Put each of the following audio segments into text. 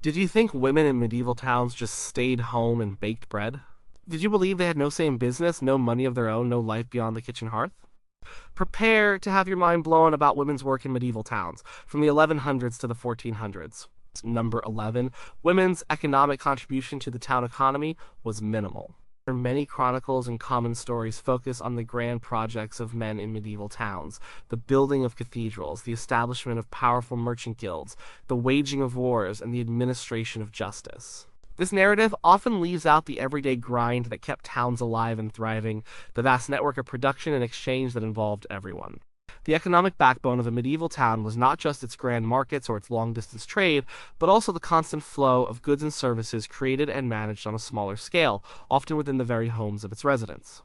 Did you think women in medieval towns just stayed home and baked bread? Did you believe they had no say in business, no money of their own, no life beyond the kitchen hearth? Prepare to have your mind blown about women's work in medieval towns, from the 1100s to the 1400s. Number 11, women's economic contribution to the town economy was minimal. Many chronicles and common stories focus on the grand projects of men in medieval towns, the building of cathedrals, the establishment of powerful merchant guilds, the waging of wars, and the administration of justice. This narrative often leaves out the everyday grind that kept towns alive and thriving, the vast network of production and exchange that involved everyone. The economic backbone of a medieval town was not just its grand markets or its long-distance trade, but also the constant flow of goods and services created and managed on a smaller scale, often within the very homes of its residents.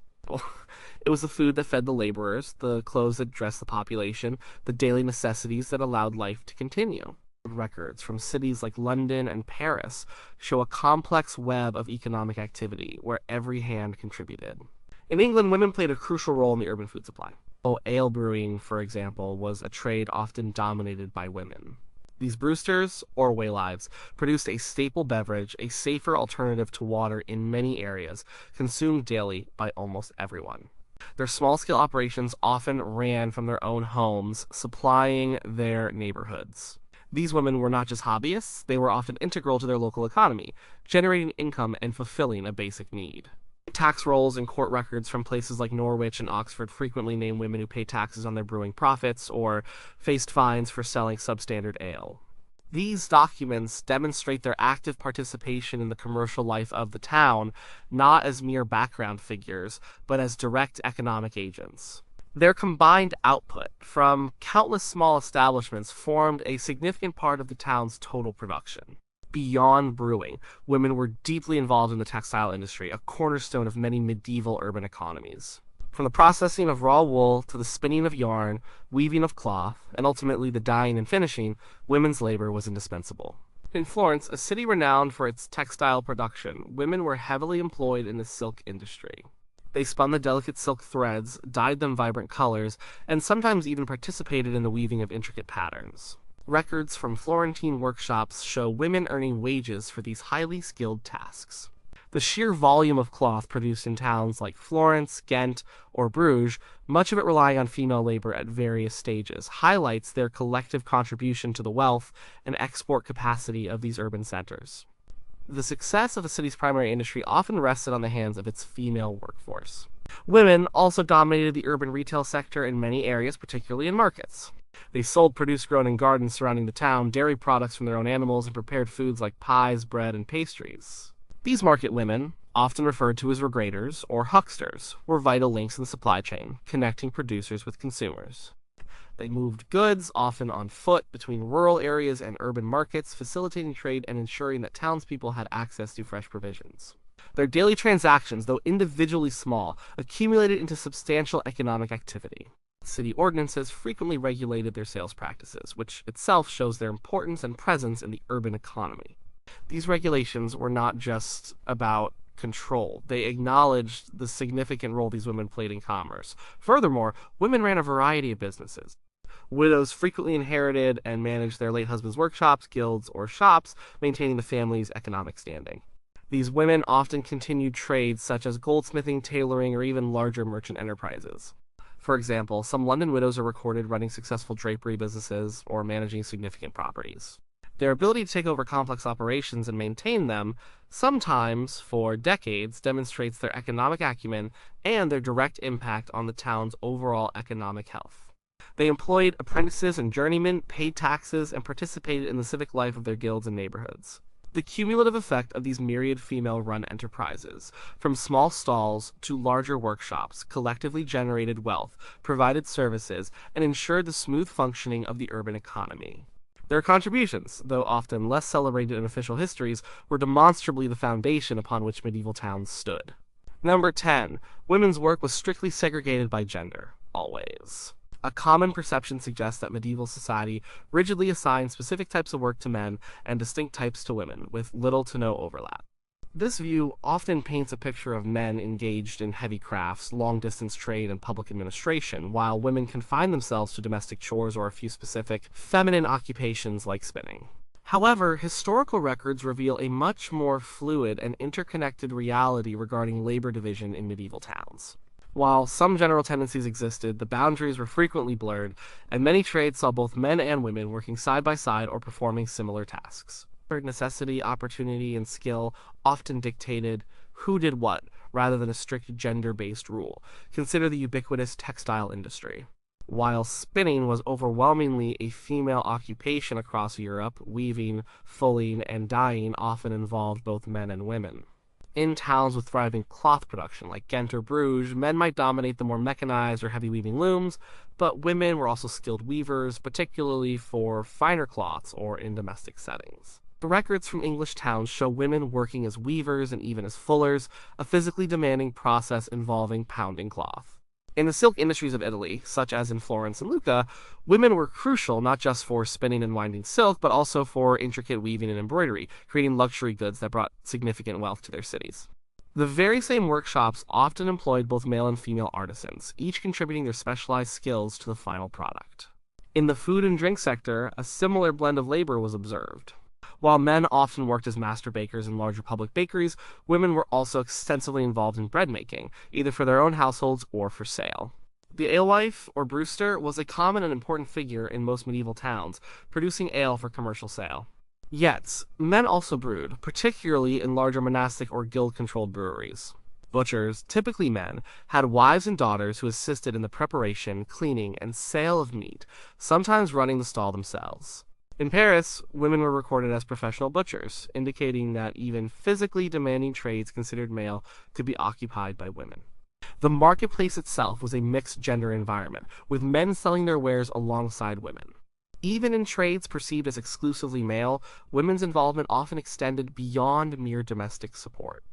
It was the food that fed the laborers, the clothes that dressed the population, the daily necessities that allowed life to continue. Records from cities like London and Paris show a complex web of economic activity where every hand contributed. In England, women played a crucial role in the urban food supply. Ale brewing, for example, was a trade often dominated by women. These brewsters, or waylives, produced a staple beverage, a safer alternative to water in many areas, consumed daily by almost everyone. Their small-scale operations often ran from their own homes, supplying their neighborhoods. These women were not just hobbyists, they were often integral to their local economy, generating income and fulfilling a basic need. Tax rolls and court records from places like Norwich and Oxford frequently name women who paid taxes on their brewing profits or faced fines for selling substandard ale. These documents demonstrate their active participation in the commercial life of the town, not as mere background figures, but as direct economic agents. Their combined output from countless small establishments formed a significant part of the town's total production. Beyond brewing, women were deeply involved in the textile industry, a cornerstone of many medieval urban economies. From the processing of raw wool to the spinning of yarn, weaving of cloth, and ultimately the dyeing and finishing, women's labor was indispensable. In Florence, a city renowned for its textile production, women were heavily employed in the silk industry. They spun the delicate silk threads, dyed them vibrant colors, and sometimes even participated in the weaving of intricate patterns. Records from Florentine workshops show women earning wages for these highly skilled tasks. The sheer volume of cloth produced in towns like Florence, Ghent, or Bruges, much of it relying on female labor at various stages, highlights their collective contribution to the wealth and export capacity of these urban centers. The success of a city's primary industry often rested on the hands of its female workforce. Women also dominated the urban retail sector in many areas, particularly in markets. They sold produce grown in gardens surrounding the town, dairy products from their own animals, and prepared foods like pies, bread, and pastries. These market women, often referred to as regrators or hucksters, were vital links in the supply chain, connecting producers with consumers. They moved goods, often on foot, between rural areas and urban markets, facilitating trade and ensuring that townspeople had access to fresh provisions. Their daily transactions, though individually small, accumulated into substantial economic activity. City ordinances frequently regulated their sales practices, which itself shows their importance and presence in the urban economy. These regulations were not just about control. They acknowledged the significant role these women played in commerce. Furthermore, women ran a variety of businesses. Widows frequently inherited and managed their late husband's workshops, guilds, or shops, maintaining the family's economic standing. These women often continued trades such as goldsmithing, tailoring, or even larger merchant enterprises. For example, some London widows are recorded running successful drapery businesses or managing significant properties. Their ability to take over complex operations and maintain them, sometimes for decades, demonstrates their economic acumen and their direct impact on the town's overall economic health. They employed apprentices and journeymen, paid taxes, and participated in the civic life of their guilds and neighborhoods. The cumulative effect of these myriad female-run enterprises, from small stalls to larger workshops, collectively generated wealth, provided services, and ensured the smooth functioning of the urban economy. Their contributions, though often less celebrated in official histories, were demonstrably the foundation upon which medieval towns stood. Number 10. Women's work was strictly segregated by gender. Always. A common perception suggests that medieval society rigidly assigned specific types of work to men and distinct types to women, with little to no overlap. This view often paints a picture of men engaged in heavy crafts, long-distance trade, and public administration, while women confine themselves to domestic chores or a few specific feminine occupations like spinning. However, historical records reveal a much more fluid and interconnected reality regarding labor division in medieval towns. While some general tendencies existed, the boundaries were frequently blurred, and many trades saw both men and women working side by side or performing similar tasks. Necessity, opportunity, and skill often dictated who did what, rather than a strict gender-based rule. Consider the ubiquitous textile industry. While spinning was overwhelmingly a female occupation across Europe, weaving, fulling, and dyeing often involved both men and women. In towns with thriving cloth production, like Ghent or Bruges, men might dominate the more mechanized or heavy weaving looms, but women were also skilled weavers, particularly for finer cloths or in domestic settings. The records from English towns show women working as weavers and even as fullers, a physically demanding process involving pounding cloth. In the silk industries of Italy, such as in Florence and Lucca, women were crucial not just for spinning and winding silk, but also for intricate weaving and embroidery, creating luxury goods that brought significant wealth to their cities. The very same workshops often employed both male and female artisans, each contributing their specialized skills to the final product. In the food and drink sector, a similar blend of labor was observed. While men often worked as master bakers in larger public bakeries, women were also extensively involved in bread making, either for their own households or for sale. The alewife, or brewster, was a common and important figure in most medieval towns, producing ale for commercial sale. Yet, men also brewed, particularly in larger monastic or guild-controlled breweries. Butchers, typically men, had wives and daughters who assisted in the preparation, cleaning, and sale of meat, sometimes running the stall themselves. In Paris, women were recorded as professional butchers, indicating that even physically demanding trades considered male could be occupied by women. The marketplace itself was a mixed gender environment, with men selling their wares alongside women. Even in trades perceived as exclusively male, women's involvement often extended beyond mere domestic support.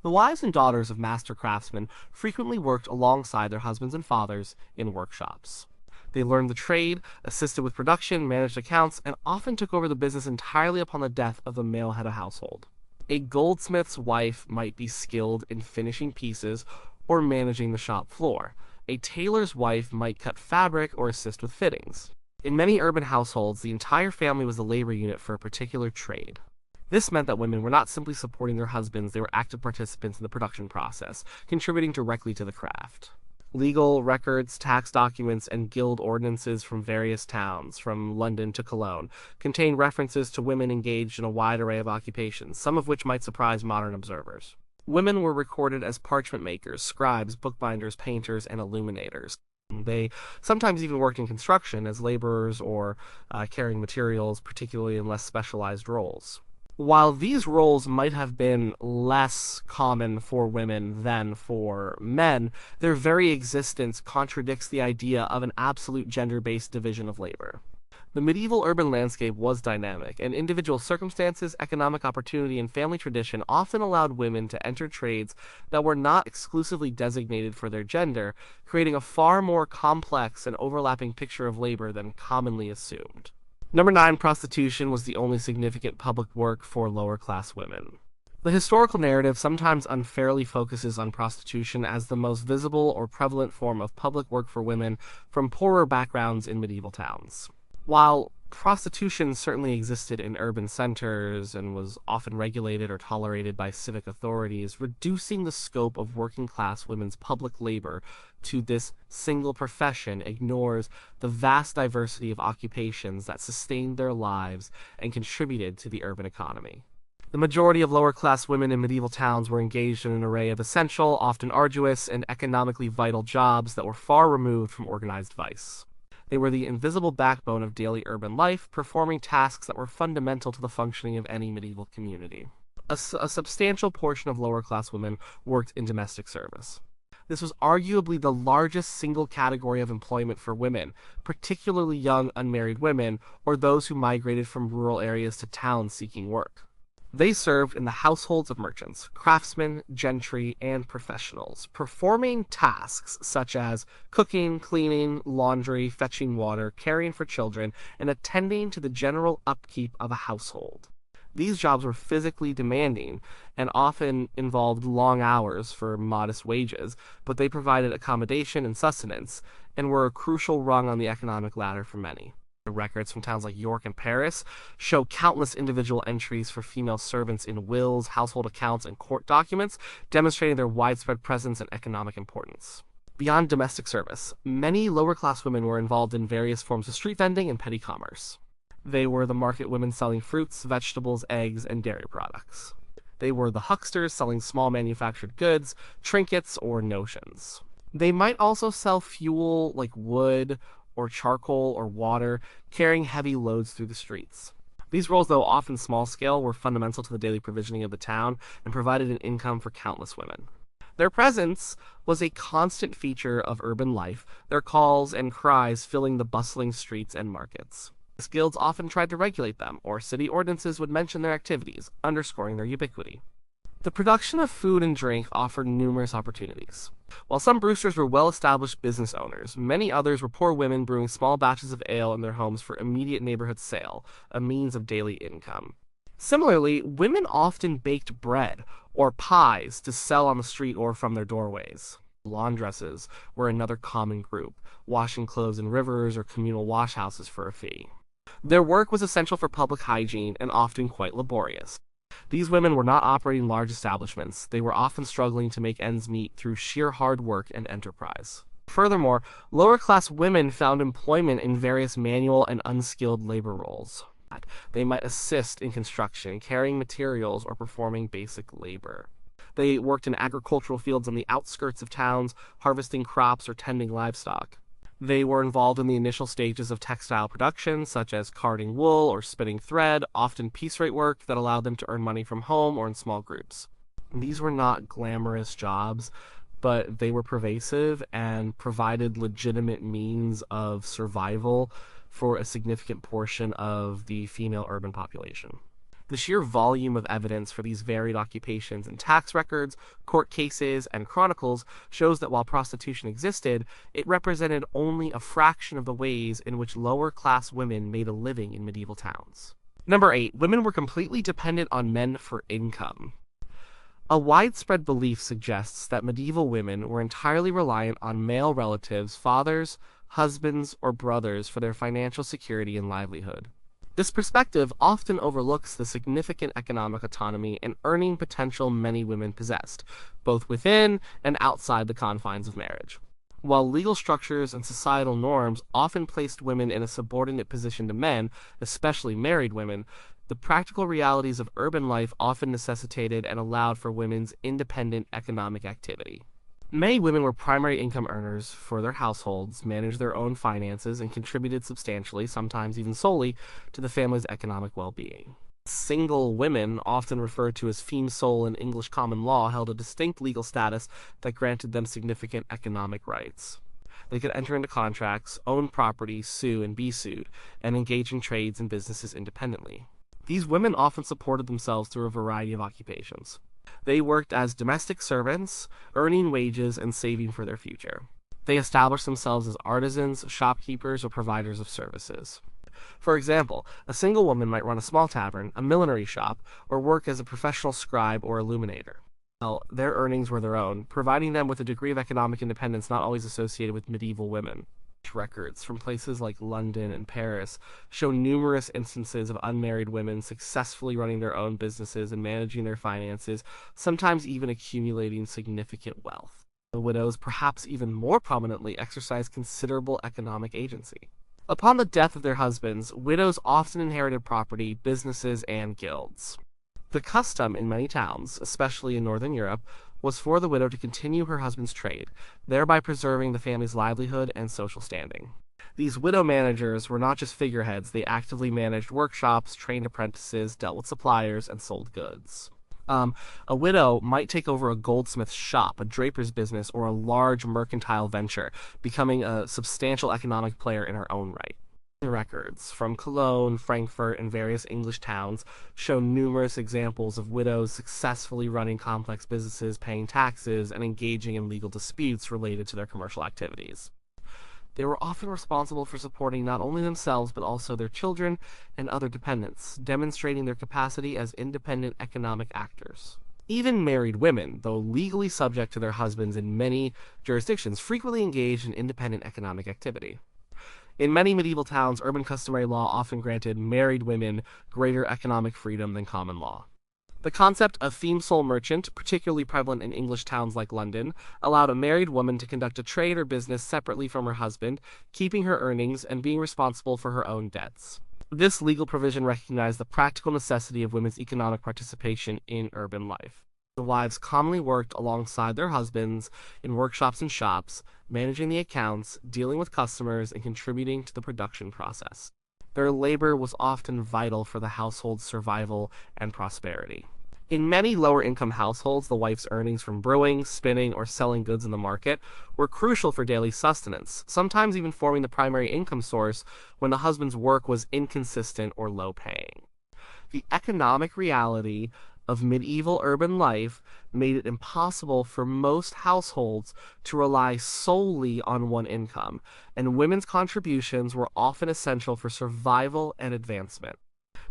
The wives and daughters of master craftsmen frequently worked alongside their husbands and fathers in workshops. They learned the trade, assisted with production, managed accounts, and often took over the business entirely upon the death of the male head of household. A goldsmith's wife might be skilled in finishing pieces or managing the shop floor. A tailor's wife might cut fabric or assist with fittings. In many urban households, the entire family was the labor unit for a particular trade. This meant that women were not simply supporting their husbands, they were active participants in the production process, contributing directly to the craft. Legal records, tax documents, and guild ordinances from various towns, from London to Cologne, contain references to women engaged in a wide array of occupations, some of which might surprise modern observers. Women were recorded as parchment makers, scribes, bookbinders, painters, and illuminators. They sometimes even worked in construction as laborers or carrying materials, particularly in less specialized roles. While these roles might have been less common for women than for men, their very existence contradicts the idea of an absolute gender-based division of labor. The medieval urban landscape was dynamic, and individual circumstances, economic opportunity, and family tradition often allowed women to enter trades that were not exclusively designated for their gender, creating a far more complex and overlapping picture of labor than commonly assumed. Number 9, prostitution was the only significant public work for lower-class women. The historical narrative sometimes unfairly focuses on prostitution as the most visible or prevalent form of public work for women from poorer backgrounds in medieval towns. While prostitution certainly existed in urban centers and was often regulated or tolerated by civic authorities, reducing the scope of working-class women's public labor to this single profession ignores the vast diversity of occupations that sustained their lives and contributed to the urban economy. The majority of lower-class women in medieval towns were engaged in an array of essential, often arduous, and economically vital jobs that were far removed from organized vice. They were the invisible backbone of daily urban life, performing tasks that were fundamental to the functioning of any medieval community. A substantial portion of lower-class women worked in domestic service. This was arguably the largest single category of employment for women, particularly young unmarried women or those who migrated from rural areas to towns seeking work. They served in the households of merchants, craftsmen, gentry, and professionals, performing tasks such as cooking, cleaning, laundry, fetching water, caring for children, and attending to the general upkeep of a household. These jobs were physically demanding and often involved long hours for modest wages, but they provided accommodation and sustenance and were a crucial rung on the economic ladder for many. Records from towns like York and Paris show countless individual entries for female servants in wills, household accounts, and court documents, demonstrating their widespread presence and economic importance. Beyond domestic service, many lower-class women were involved in various forms of street vending and petty commerce. They were the market women selling fruits, vegetables, eggs, and dairy products. They were the hucksters selling small manufactured goods, trinkets, or notions. They might also sell fuel like wood or charcoal or water, carrying heavy loads through the streets. These roles, though often small-scale, were fundamental to the daily provisioning of the town and provided an income for countless women. Their presence was a constant feature of urban life, their calls and cries filling the bustling streets and markets. Guilds often tried to regulate them, or city ordinances would mention their activities, underscoring their ubiquity. The production of food and drink offered numerous opportunities. While some brewsters were well-established business owners, many others were poor women brewing small batches of ale in their homes for immediate neighborhood sale, a means of daily income. Similarly, women often baked bread or pies to sell on the street or from their doorways. Laundresses were another common group, washing clothes in rivers or communal washhouses for a fee. Their work was essential for public hygiene and often quite laborious. These women were not operating large establishments. They were often struggling to make ends meet through sheer hard work and enterprise. Furthermore, lower-class women found employment in various manual and unskilled labor roles. They might assist in construction, carrying materials, or performing basic labor. They worked in agricultural fields on the outskirts of towns, harvesting crops or tending livestock. They were involved in the initial stages of textile production, such as carding wool or spinning thread, often piece-rate work that allowed them to earn money from home or in small groups. These were not glamorous jobs, but they were pervasive and provided legitimate means of survival for a significant portion of the female urban population. The sheer volume of evidence for these varied occupations in tax records, court cases, and chronicles shows that while prostitution existed, it represented only a fraction of the ways in which lower-class women made a living in medieval towns. Number 8. Women were completely dependent on men for income. A widespread belief suggests that medieval women were entirely reliant on male relatives, fathers, husbands, or brothers for their financial security and livelihood. This perspective often overlooks the significant economic autonomy and earning potential many women possessed, both within and outside the confines of marriage. While legal structures and societal norms often placed women in a subordinate position to men, especially married women, the practical realities of urban life often necessitated and allowed for women's independent economic activity. Many women were primary income earners for their households, managed their own finances, and contributed substantially, sometimes even solely, to the family's economic well-being. Single women, often referred to as feme sole in English common law, held a distinct legal status that granted them significant economic rights. They could enter into contracts, own property, sue and be sued, and engage in trades and businesses independently. These women often supported themselves through a variety of occupations. They worked as domestic servants, earning wages and saving for their future. They established themselves as artisans, shopkeepers, or providers of services. For example, a single woman might run a small tavern, a millinery shop, or work as a professional scribe or illuminator. Well, their earnings were their own, providing them with a degree of economic independence not always associated with medieval women. Records from places like London and Paris show numerous instances of unmarried women successfully running their own businesses and managing their finances, sometimes even accumulating significant wealth. The widows, perhaps even more prominently, exercised considerable economic agency. Upon the death of their husbands, widows often inherited property, businesses, and guilds. The custom in many towns, especially in Northern Europe, was for the widow to continue her husband's trade, thereby preserving the family's livelihood and social standing. These widow managers were not just figureheads, they actively managed workshops, trained apprentices, dealt with suppliers, and sold goods. A widow might take over a goldsmith's shop, a draper's business, or a large mercantile venture, becoming a substantial economic player in her own right. Records from Cologne, Frankfurt, and various English towns show numerous examples of widows successfully running complex businesses, paying taxes, and engaging in legal disputes related to their commercial activities. They were often responsible for supporting not only themselves but also their children and other dependents, demonstrating their capacity as independent economic actors. Even married women, though legally subject to their husbands in many jurisdictions, frequently engaged in independent economic activity. In many medieval towns, urban customary law often granted married women greater economic freedom than common law. The concept of theme sole merchant, particularly prevalent in English towns like London, allowed a married woman to conduct a trade or business separately from her husband, keeping her earnings and being responsible for her own debts. This legal provision recognized the practical necessity of women's economic participation in urban life. The wives commonly worked alongside their husbands in workshops and shops, managing the accounts, dealing with customers, and contributing to the production process. Their labor was often vital for the household's survival and prosperity. In many lower-income households, the wife's earnings from brewing, spinning, or selling goods in the market were crucial for daily sustenance, sometimes even forming the primary income source when the husband's work was inconsistent or low-paying. The economic reality of medieval urban life made it impossible for most households to rely solely on one income, and women's contributions were often essential for survival and advancement.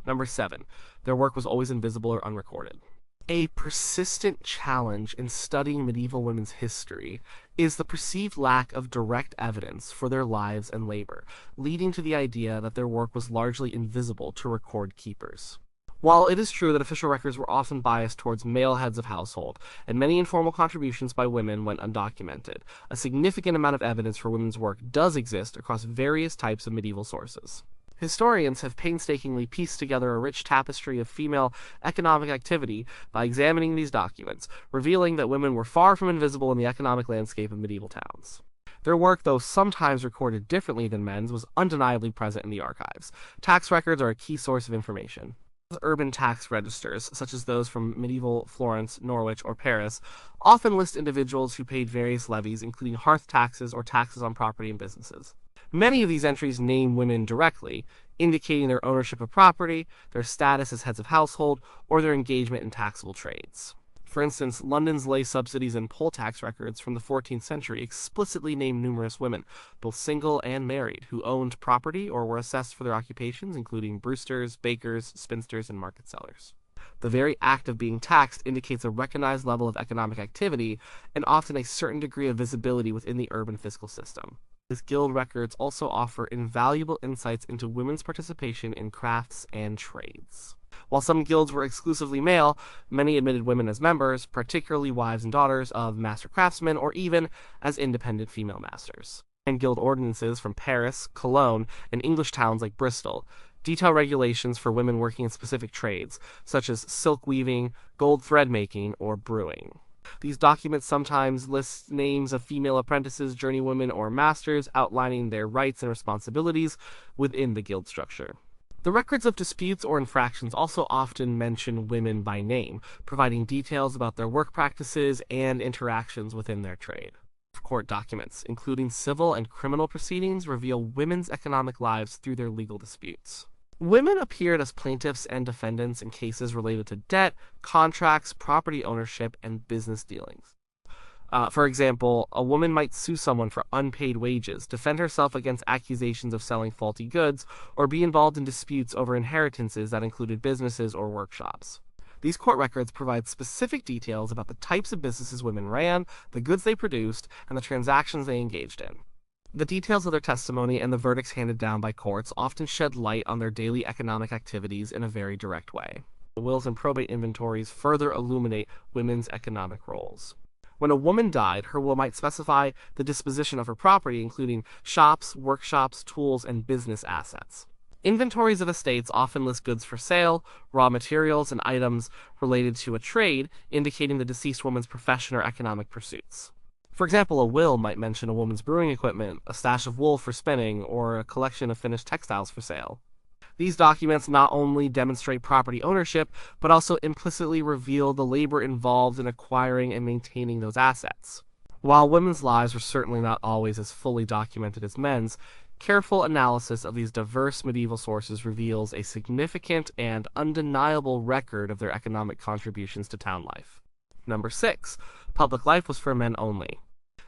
Number 7. Their work was always invisible or unrecorded. A persistent challenge in studying medieval women's history is the perceived lack of direct evidence for their lives and labor, leading to the idea that their work was largely invisible to record keepers. While it is true that official records were often biased towards male heads of household, and many informal contributions by women went undocumented, a significant amount of evidence for women's work does exist across various types of medieval sources. Historians have painstakingly pieced together a rich tapestry of female economic activity by examining these documents, revealing that women were far from invisible in the economic landscape of medieval towns. Their work, though sometimes recorded differently than men's, was undeniably present in the archives. Tax records are a key source of information. Urban tax registers, such as those from medieval Florence, Norwich, or Paris, often list individuals who paid various levies, including hearth taxes or taxes on property and businesses. Many of these entries name women directly, indicating their ownership of property, their status as heads of household, or their engagement in taxable trades. For instance, London's lay subsidies and poll tax records from the 14th century explicitly name numerous women, both single and married, who owned property or were assessed for their occupations, including brewsters, bakers, spinsters, and market sellers. The very act of being taxed indicates a recognized level of economic activity and often a certain degree of visibility within the urban fiscal system. These guild records also offer invaluable insights into women's participation in crafts and trades. While some guilds were exclusively male, many admitted women as members, particularly wives and daughters of master craftsmen, or even as independent female masters. And guild ordinances from Paris, Cologne, and English towns like Bristol detail regulations for women working in specific trades, such as silk weaving, gold thread making, or brewing. These documents sometimes list names of female apprentices, journeywomen, or masters, outlining their rights and responsibilities within the guild structure. The records of disputes or infractions also often mention women by name, providing details about their work practices and interactions within their trade. Court documents, including civil and criminal proceedings, reveal women's economic lives through their legal disputes. Women appeared as plaintiffs and defendants in cases related to debt, contracts, property ownership, and business dealings. For example, a woman might sue someone for unpaid wages, defend herself against accusations of selling faulty goods, or be involved in disputes over inheritances that included businesses or workshops. These court records provide specific details about the types of businesses women ran, the goods they produced, and the transactions they engaged in. The details of their testimony and the verdicts handed down by courts often shed light on their daily economic activities in a very direct way. The wills and probate inventories further illuminate women's economic roles. When a woman died, her will might specify the disposition of her property, including shops, workshops, tools, and business assets. Inventories of estates often list goods for sale, raw materials, and items related to a trade, indicating the deceased woman's profession or economic pursuits. For example, a will might mention a woman's brewing equipment, a stash of wool for spinning, or a collection of finished textiles for sale. These documents not only demonstrate property ownership, but also implicitly reveal the labor involved in acquiring and maintaining those assets. While women's lives were certainly not always as fully documented as men's, careful analysis of these diverse medieval sources reveals a significant and undeniable record of their economic contributions to town life. Number 6. Public life was for men only.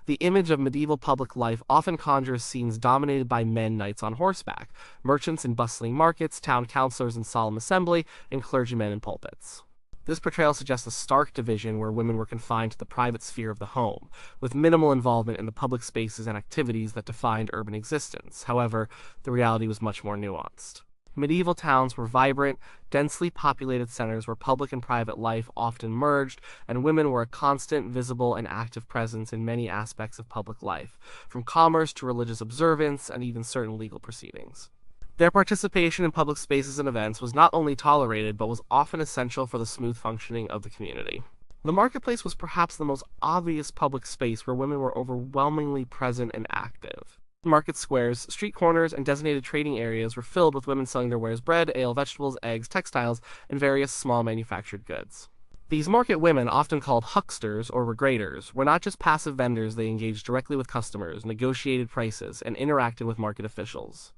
The image of medieval public life often conjures scenes dominated by men knights on horseback, merchants in bustling markets, town councilors in solemn assembly, and clergymen in pulpits. This portrayal suggests a stark division where women were confined to the private sphere of the home, with minimal involvement in the public spaces and activities that defined urban existence. However, the reality was much more nuanced. Medieval towns were vibrant, densely populated centers where public and private life often merged, and women were a constant, visible, and active presence in many aspects of public life, from commerce to religious observance and even certain legal proceedings. Their participation in public spaces and events was not only tolerated, but was often essential for the smooth functioning of the community. The marketplace was perhaps the most obvious public space where women were overwhelmingly present and active. Market squares, street corners, and designated trading areas were filled with women selling their wares: bread, ale, vegetables, eggs, textiles, and various small manufactured goods. These market women, often called hucksters or regraders, were not just passive vendors. They engaged directly with customers, negotiated prices, and interacted with market officials.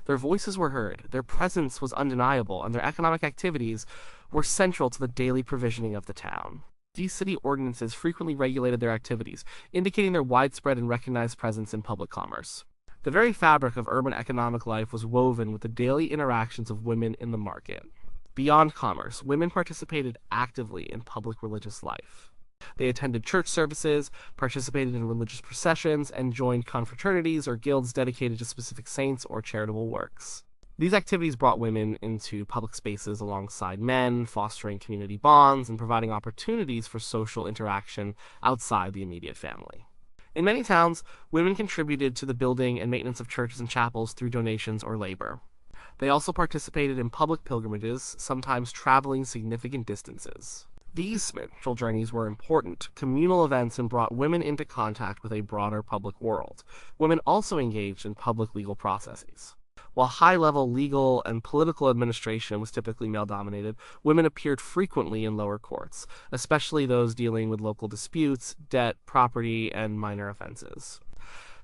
Their voices were heard, their presence was undeniable, and their economic activities were central to the daily provisioning of the town. These city ordinances frequently regulated their activities, indicating their widespread and recognized presence in public commerce. The very fabric of urban economic life was woven with the daily interactions of women in the market. Beyond commerce, women participated actively in public religious life. They attended church services, participated in religious processions, and joined confraternities or guilds dedicated to specific saints or charitable works. These activities brought women into public spaces alongside men, fostering community bonds and providing opportunities for social interaction outside the immediate family. In many towns, women contributed to the building and maintenance of churches and chapels through donations or labor. They also participated in public pilgrimages, sometimes traveling significant distances. These spiritual journeys were important communal events and brought women into contact with a broader public world. Women also engaged in public legal processes. While high-level legal and political administration was typically male-dominated, women appeared frequently in lower courts, especially those dealing with local disputes, debt, property, and minor offenses.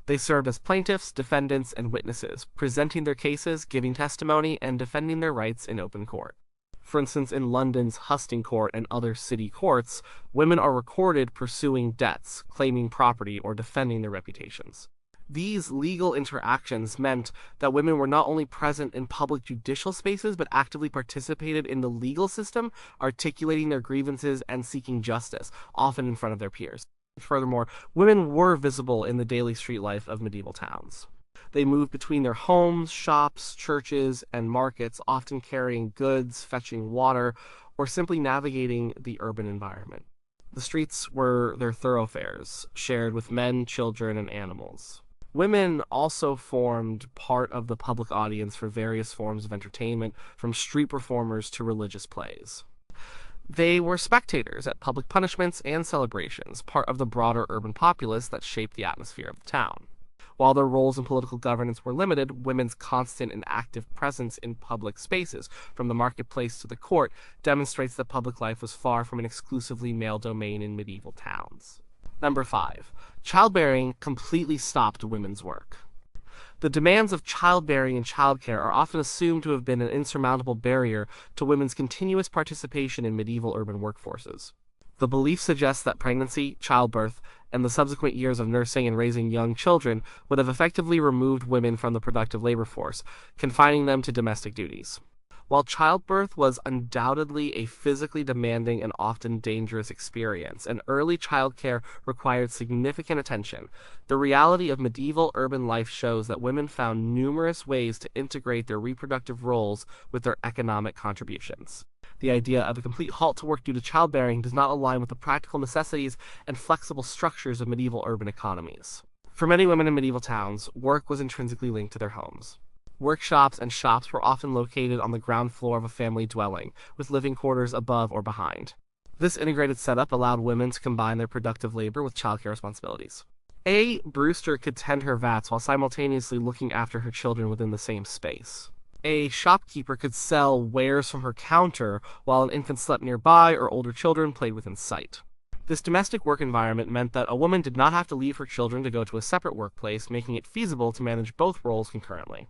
They served as plaintiffs, defendants, and witnesses, presenting their cases, giving testimony, and defending their rights in open court. For instance, in London's Husting Court and other city courts, women are recorded pursuing debts, claiming property, or defending their reputations. These legal interactions meant that women were not only present in public judicial spaces, but actively participated in the legal system, articulating their grievances and seeking justice, often in front of their peers. Furthermore, women were visible in the daily street life of medieval towns. They moved between their homes, shops, churches, and markets, often carrying goods, fetching water, or simply navigating the urban environment. The streets were their thoroughfares, shared with men, children, and animals. Women also formed part of the public audience for various forms of entertainment, from street performers to religious plays. They were spectators at public punishments and celebrations, part of the broader urban populace that shaped the atmosphere of the town. While their roles in political governance were limited, women's constant and active presence in public spaces, from the marketplace to the court, demonstrates that public life was far from an exclusively male domain in medieval towns. Number 5. Childbearing completely stopped women's work. The demands of childbearing and childcare are often assumed to have been an insurmountable barrier to women's continuous participation in medieval urban workforces. The belief suggests that pregnancy, childbirth, and the subsequent years of nursing and raising young children would have effectively removed women from the productive labor force, confining them to domestic duties. While childbirth was undoubtedly a physically demanding and often dangerous experience, and early childcare required significant attention, the reality of medieval urban life shows that women found numerous ways to integrate their reproductive roles with their economic contributions. The idea of a complete halt to work due to childbearing does not align with the practical necessities and flexible structures of medieval urban economies. For many women in medieval towns, work was intrinsically linked to their homes. Workshops and shops were often located on the ground floor of a family dwelling, with living quarters above or behind. This integrated setup allowed women to combine their productive labor with childcare responsibilities. A brewster could tend her vats while simultaneously looking after her children within the same space. A shopkeeper could sell wares from her counter while an infant slept nearby or older children played within sight. This domestic work environment meant that a woman did not have to leave her children to go to a separate workplace, making it feasible to manage both roles concurrently.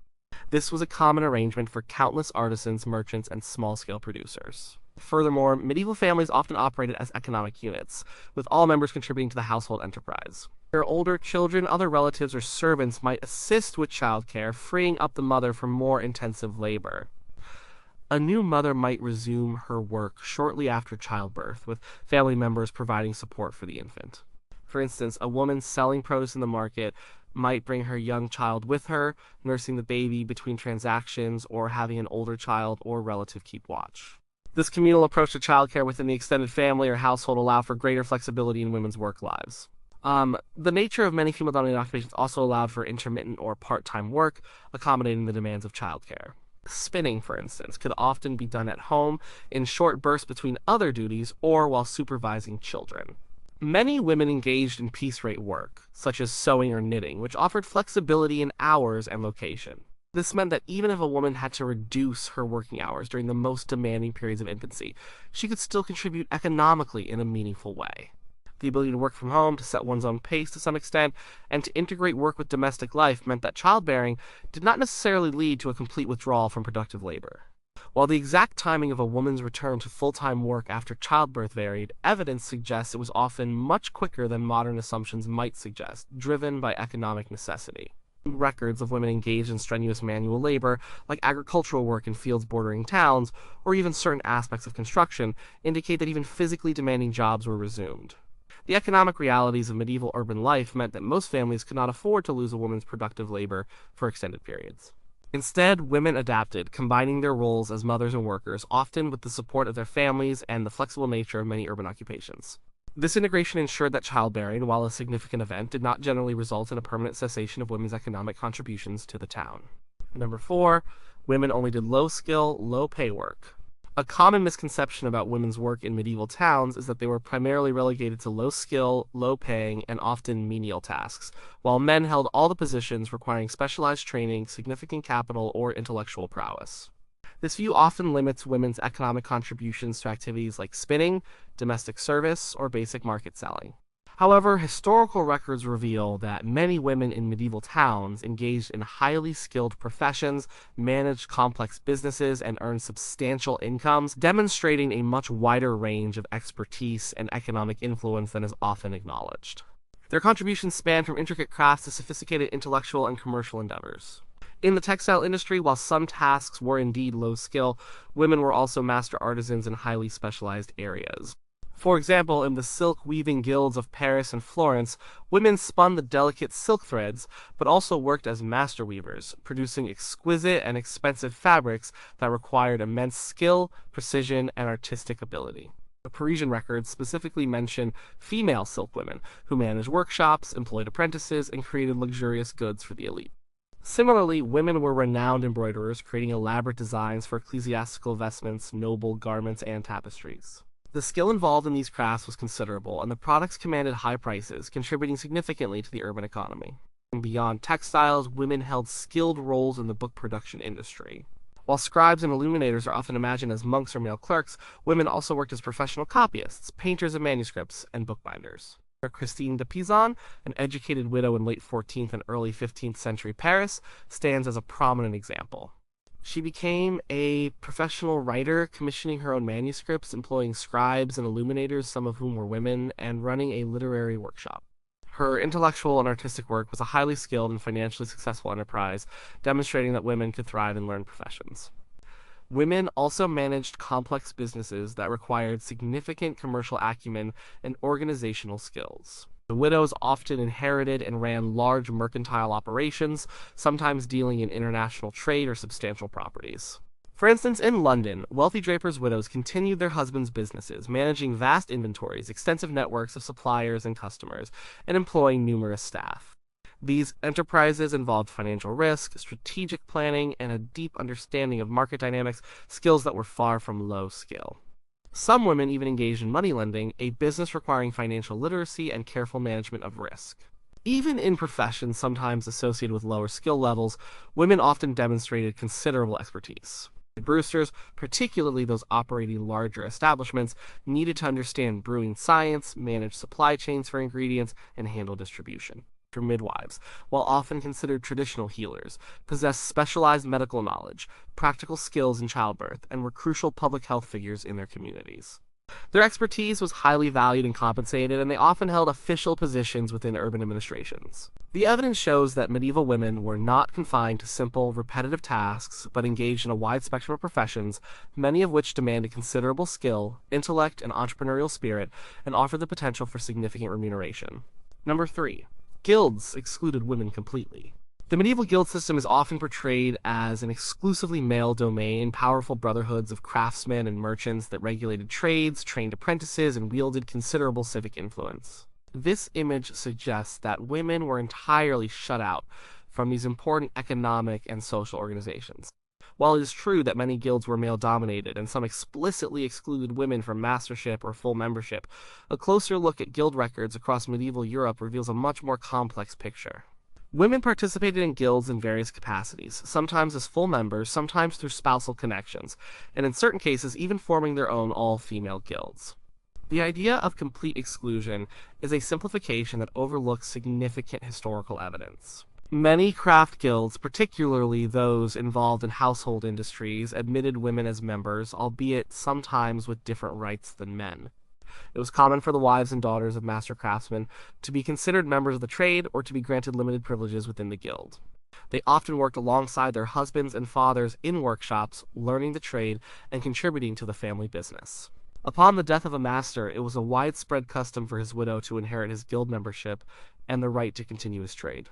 This was a common arrangement for countless artisans, merchants, and small-scale producers. Furthermore, medieval families often operated as economic units, with all members contributing to the household enterprise. Their older children, other relatives, or servants might assist with childcare, freeing up the mother for more intensive labor. A new mother might resume her work shortly after childbirth, with family members providing support for the infant. For instance, a woman selling produce in the market might bring her young child with her, nursing the baby between transactions or having an older child or relative keep watch. This communal approach to childcare within the extended family or household allowed for greater flexibility in women's work lives. The nature of many female-dominated occupations also allowed for intermittent or part-time work, accommodating the demands of childcare. Spinning, for instance, could often be done at home in short bursts between other duties or while supervising children. Many women engaged in piece rate work, such as sewing or knitting, which offered flexibility in hours and location. This meant that even if a woman had to reduce her working hours during the most demanding periods of infancy, she could still contribute economically in a meaningful way. The ability to work from home, to set one's own pace to some extent, and to integrate work with domestic life meant that childbearing did not necessarily lead to a complete withdrawal from productive labor. While the exact timing of a woman's return to full-time work after childbirth varied, evidence suggests it was often much quicker than modern assumptions might suggest, driven by economic necessity. Records of women engaged in strenuous manual labor, like agricultural work in fields bordering towns, or even certain aspects of construction, indicate that even physically demanding jobs were resumed. The economic realities of medieval urban life meant that most families could not afford to lose a woman's productive labor for extended periods. Instead, women adapted, combining their roles as mothers and workers, often with the support of their families and the flexible nature of many urban occupations. This integration ensured that childbearing, while a significant event, did not generally result in a permanent cessation of women's economic contributions to the town. Number 4, women only did low-skill, low-pay work. A common misconception about women's work in medieval towns is that they were primarily relegated to low-skill, low-paying, and often menial tasks, while men held all the positions requiring specialized training, significant capital, or intellectual prowess. This view often limits women's economic contributions to activities like spinning, domestic service, or basic market selling. However, historical records reveal that many women in medieval towns engaged in highly skilled professions, managed complex businesses, and earned substantial incomes, demonstrating a much wider range of expertise and economic influence than is often acknowledged. Their contributions spanned from intricate crafts to sophisticated intellectual and commercial endeavors. In the textile industry, while some tasks were indeed low skill, women were also master artisans in highly specialized areas. For example, in the silk weaving guilds of Paris and Florence, women spun the delicate silk threads, but also worked as master weavers, producing exquisite and expensive fabrics that required immense skill, precision, and artistic ability. The Parisian records specifically mention female silk women, who managed workshops, employed apprentices, and created luxurious goods for the elite. Similarly, women were renowned embroiderers, creating elaborate designs for ecclesiastical vestments, noble garments, and tapestries. The skill involved in these crafts was considerable, and the products commanded high prices, contributing significantly to the urban economy. Beyond textiles, women held skilled roles in the book production industry. While scribes and illuminators are often imagined as monks or male clerks, women also worked as professional copyists, painters of manuscripts, and bookbinders. Christine de Pizan, an educated widow in late 14th and early 15th century Paris, stands as a prominent example. She became a professional writer, commissioning her own manuscripts, employing scribes and illuminators, some of whom were women, and running a literary workshop. Her intellectual and artistic work was a highly skilled and financially successful enterprise, demonstrating that women could thrive in learned professions. Women also managed complex businesses that required significant commercial acumen and organizational skills. The widows often inherited and ran large mercantile operations, sometimes dealing in international trade or substantial properties. For instance, in London, wealthy drapers' widows continued their husbands' businesses, managing vast inventories, extensive networks of suppliers and customers, and employing numerous staff. These enterprises involved financial risk, strategic planning, and a deep understanding of market dynamics, skills that were far from low skill. Some women even engaged in money lending, a business requiring financial literacy and careful management of risk. Even in professions sometimes associated with lower skill levels, women often demonstrated considerable expertise. Brewsters, particularly those operating larger establishments, needed to understand brewing science, manage supply chains for ingredients, and handle distribution. Midwives, while often considered traditional healers, possessed specialized medical knowledge, practical skills in childbirth, and were crucial public health figures in their communities. Their expertise was highly valued and compensated, and they often held official positions within urban administrations. The evidence shows that medieval women were not confined to simple, repetitive tasks, but engaged in a wide spectrum of professions, many of which demanded considerable skill, intellect, and entrepreneurial spirit, and offered the potential for significant remuneration. Number 3. Guilds excluded women completely. The medieval guild system is often portrayed as an exclusively male domain, powerful brotherhoods of craftsmen and merchants that regulated trades, trained apprentices, and wielded considerable civic influence. This image suggests that women were entirely shut out from these important economic and social organizations. While it is true that many guilds were male-dominated and some explicitly excluded women from mastership or full membership, a closer look at guild records across medieval Europe reveals a much more complex picture. Women participated in guilds in various capacities, sometimes as full members, sometimes through spousal connections, and in certain cases even forming their own all-female guilds. The idea of complete exclusion is a simplification that overlooks significant historical evidence. Many craft guilds, particularly those involved in household industries, admitted women as members, albeit sometimes with different rights than men. It was common for the wives and daughters of master craftsmen to be considered members of the trade or to be granted limited privileges within the guild. They often worked alongside their husbands and fathers in workshops, learning the trade and contributing to the family business. Upon the death of a master, it was a widespread custom for his widow to inherit his guild membership and the right to continue his trade.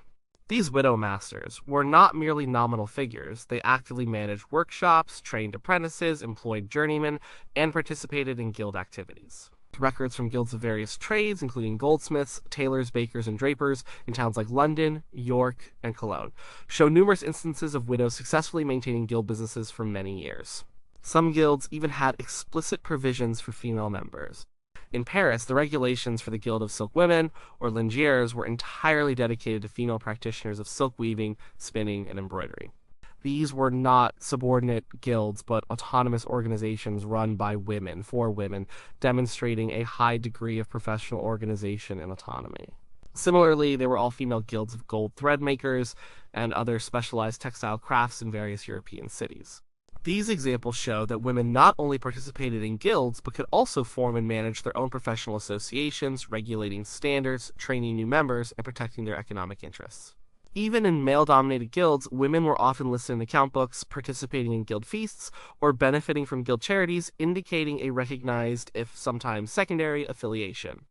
These widow masters were not merely nominal figures. They actively managed workshops, trained apprentices, employed journeymen, and participated in guild activities. Records from guilds of various trades, including goldsmiths, tailors, bakers, and drapers in towns like London, York, and Cologne, show numerous instances of widows successfully maintaining guild businesses for many years. Some guilds even had explicit provisions for female members. In Paris, the regulations for the Guild of Silk Women, or lingeries, were entirely dedicated to female practitioners of silk weaving, spinning, and embroidery. These were not subordinate guilds, but autonomous organizations run by women, for women, demonstrating a high degree of professional organization and autonomy. Similarly, there were all-female guilds of gold thread makers and other specialized textile crafts in various European cities. These examples show that women not only participated in guilds, but could also form and manage their own professional associations, regulating standards, training new members, and protecting their economic interests. Even in male-dominated guilds, women were often listed in account books, participating in guild feasts, or benefiting from guild charities, indicating a recognized, if sometimes secondary, affiliation.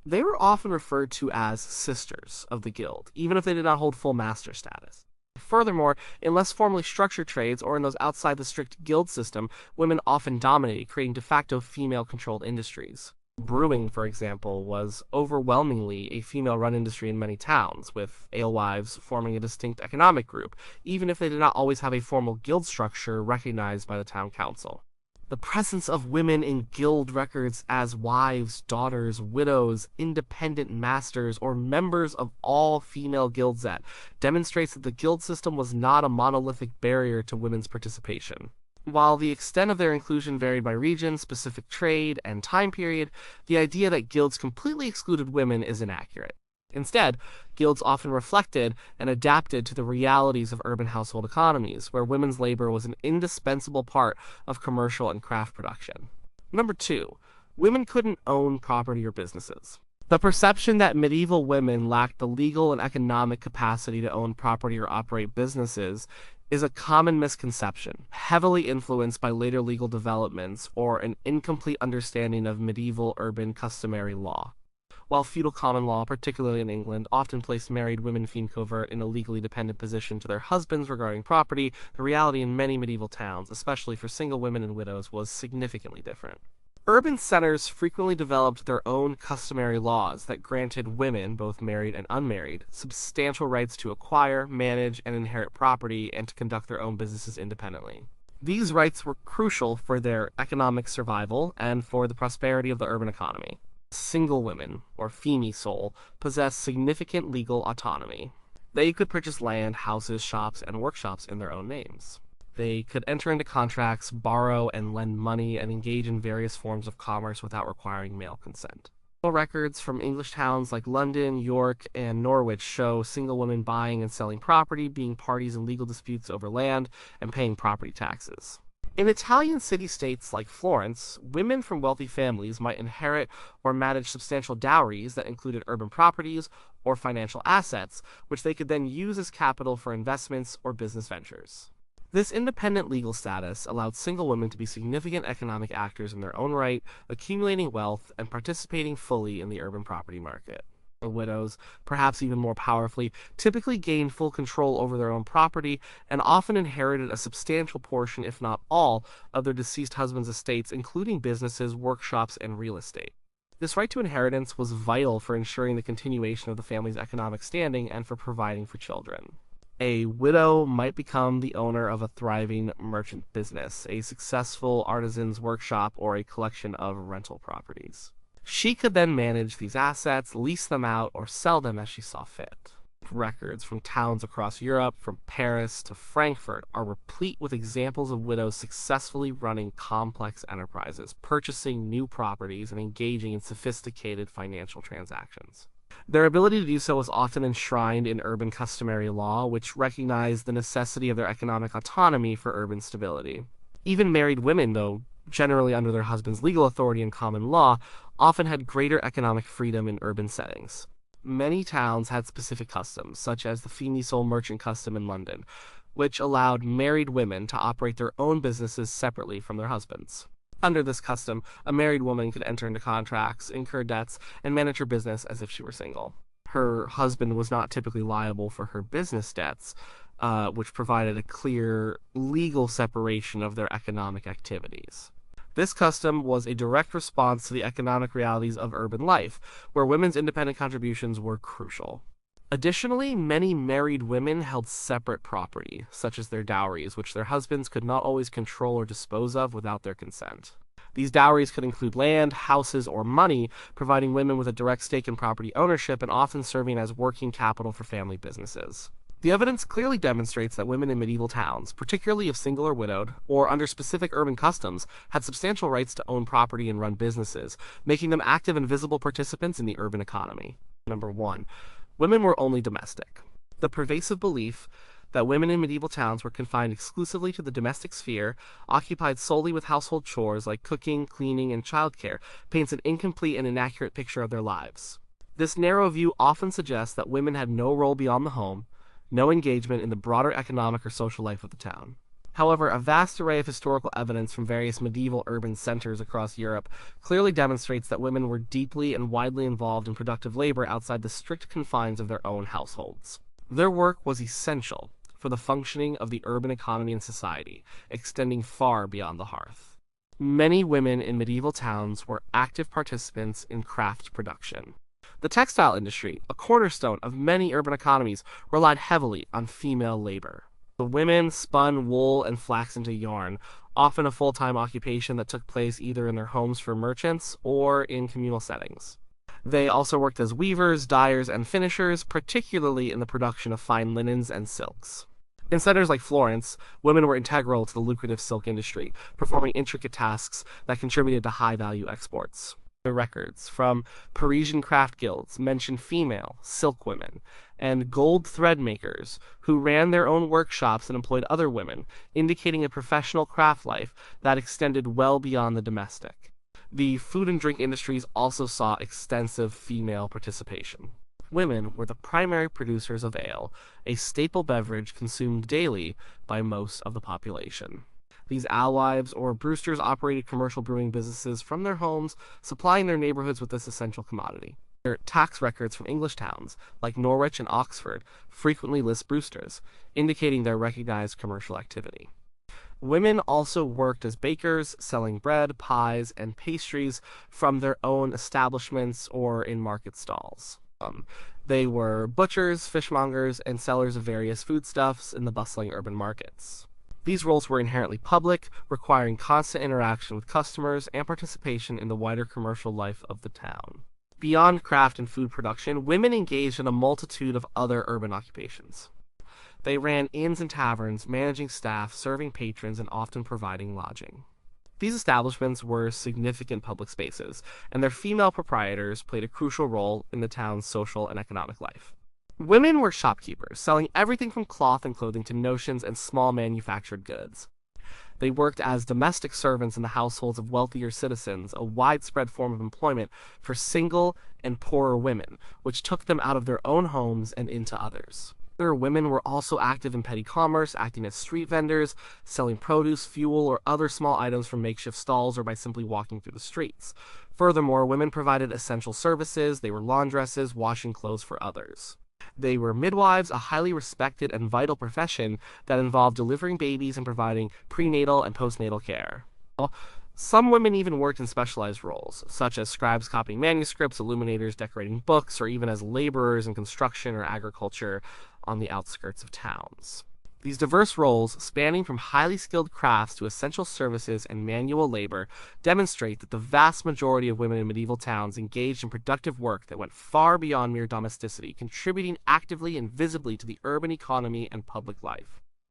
They were often referred to as sisters of the guild, even if they did not hold full master status. Furthermore, in less formally structured trades or in those outside the strict guild system, women often dominated, creating de facto female-controlled industries. Brewing, for example, was overwhelmingly a female-run industry in many towns, with alewives forming a distinct economic group, even if they did not always have a formal guild structure recognized by the town council. The presence of women in guild records as wives, daughters, widows, independent masters, or members of all female guilds demonstrates that the guild system was not a monolithic barrier to women's participation. While the extent of their inclusion varied by region, specific trade, and time period, the idea that guilds completely excluded women is inaccurate. Instead, guilds often reflected and adapted to the realities of urban household economies, where women's labor was an indispensable part of commercial and craft production. Number 2. Women couldn't own property or businesses. The perception that medieval women lacked the legal and economic capacity to own property or operate businesses is a common misconception, heavily influenced by later legal developments or an incomplete understanding of medieval urban customary law. While feudal common law, particularly in England, often placed married women femme covert in a legally dependent position to their husbands regarding property, the reality in many medieval towns, especially for single women and widows, was significantly different. Urban centers frequently developed their own customary laws that granted women, both married and unmarried, substantial rights to acquire, manage, and inherit property and to conduct their own businesses independently. These rights were crucial for their economic survival and for the prosperity of the urban economy. Single women, or femme sole, possessed significant legal autonomy. They could purchase land, houses, shops, and workshops in their own names. They could enter into contracts, borrow and lend money, and engage in various forms of commerce without requiring male consent. Records from English towns like London, York, and Norwich show single women buying and selling property, being parties in legal disputes over land, and paying property taxes. In Italian city-states like Florence, women from wealthy families might inherit or manage substantial dowries that included urban properties or financial assets, which they could then use as capital for investments or business ventures. This independent legal status allowed single women to be significant economic actors in their own right, accumulating wealth and participating fully in the urban property market. Widows, perhaps even more powerfully, typically gained full control over their own property and often inherited a substantial portion, if not all, of their deceased husband's estates, including businesses, workshops, and real estate. This right to inheritance was vital for ensuring the continuation of the family's economic standing and for providing for children. A widow might become the owner of a thriving merchant business, a successful artisan's workshop, or a collection of rental properties. She could then manage these assets, lease them out, or sell them as she saw fit. Records from towns across Europe, from Paris to Frankfurt, are replete with examples of widows successfully running complex enterprises, purchasing new properties, and engaging in sophisticated financial transactions. Their ability to do so was often enshrined in urban customary law, which recognized the necessity of their economic autonomy for urban stability. Even married women, though generally under their husband's legal authority and common law, often had greater economic freedom in urban settings. Many towns had specific customs, such as the Finisol merchant custom in London, which allowed married women to operate their own businesses separately from their husbands. Under this custom, a married woman could enter into contracts, incur debts, and manage her business as if she were single. Her husband was not typically liable for her business debts, which provided a clear legal separation of their economic activities. This custom was a direct response to the economic realities of urban life, where women's independent contributions were crucial. Additionally, many married women held separate property, such as their dowries, which their husbands could not always control or dispose of without their consent. These dowries could include land, houses, or money, providing women with a direct stake in property ownership and often serving as working capital for family businesses. The evidence clearly demonstrates that women in medieval towns, particularly if single or widowed, or under specific urban customs, had substantial rights to own property and run businesses, making them active and visible participants in the urban economy. Number 1. Women were only domestic. The pervasive belief that women in medieval towns were confined exclusively to the domestic sphere, occupied solely with household chores like cooking, cleaning, and childcare, paints an incomplete and inaccurate picture of their lives. This narrow view often suggests that women had no role beyond the home, no engagement in the broader economic or social life of the town. However, a vast array of historical evidence from various medieval urban centers across Europe clearly demonstrates that women were deeply and widely involved in productive labor outside the strict confines of their own households. Their work was essential for the functioning of the urban economy and society, extending far beyond the hearth. Many women in medieval towns were active participants in craft production. The textile industry, a cornerstone of many urban economies, relied heavily on female labor. The women spun wool and flax into yarn, often a full-time occupation that took place either in their homes for merchants or in communal settings. They also worked as weavers, dyers, and finishers, particularly in the production of fine linens and silks. In centers like Florence, women were integral to the lucrative silk industry, performing intricate tasks that contributed to high-value exports. The records from Parisian craft guilds mention female silk women and gold thread makers who ran their own workshops and employed other women, indicating a professional craft life that extended well beyond the domestic. The food and drink industries also saw extensive female participation. Women were the primary producers of ale, a staple beverage consumed daily by most of the population. These alewives or brewsters operated commercial brewing businesses from their homes, supplying their neighborhoods with this essential commodity. Their tax records from English towns, like Norwich and Oxford, frequently list brewsters, indicating their recognized commercial activity. Women also worked as bakers, selling bread, pies, and pastries from their own establishments or in market stalls. They were butchers, fishmongers, and sellers of various foodstuffs in the bustling urban markets. These roles were inherently public, requiring constant interaction with customers and participation in the wider commercial life of the town. Beyond craft and food production, women engaged in a multitude of other urban occupations. They ran inns and taverns, managing staff, serving patrons, and often providing lodging. These establishments were significant public spaces, and their female proprietors played a crucial role in the town's social and economic life. Women were shopkeepers, selling everything from cloth and clothing to notions and small manufactured goods. They worked as domestic servants in the households of wealthier citizens, a widespread form of employment for single and poorer women, which took them out of their own homes and into others. Women were also active in petty commerce, acting as street vendors, selling produce, fuel, or other small items from makeshift stalls or by simply walking through the streets. Furthermore, women provided essential services. They were laundresses, washing clothes for others. They were midwives, a highly respected and vital profession that involved delivering babies and providing prenatal and postnatal care. Some women even worked in specialized roles, such as scribes copying manuscripts, illuminators decorating books, or even as laborers in construction or agriculture on the outskirts of towns. These diverse roles, spanning from highly skilled crafts to essential services and manual labor, demonstrate that the vast majority of women in medieval towns engaged in productive work that went far beyond mere domesticity, contributing actively and visibly to the urban economy and public life.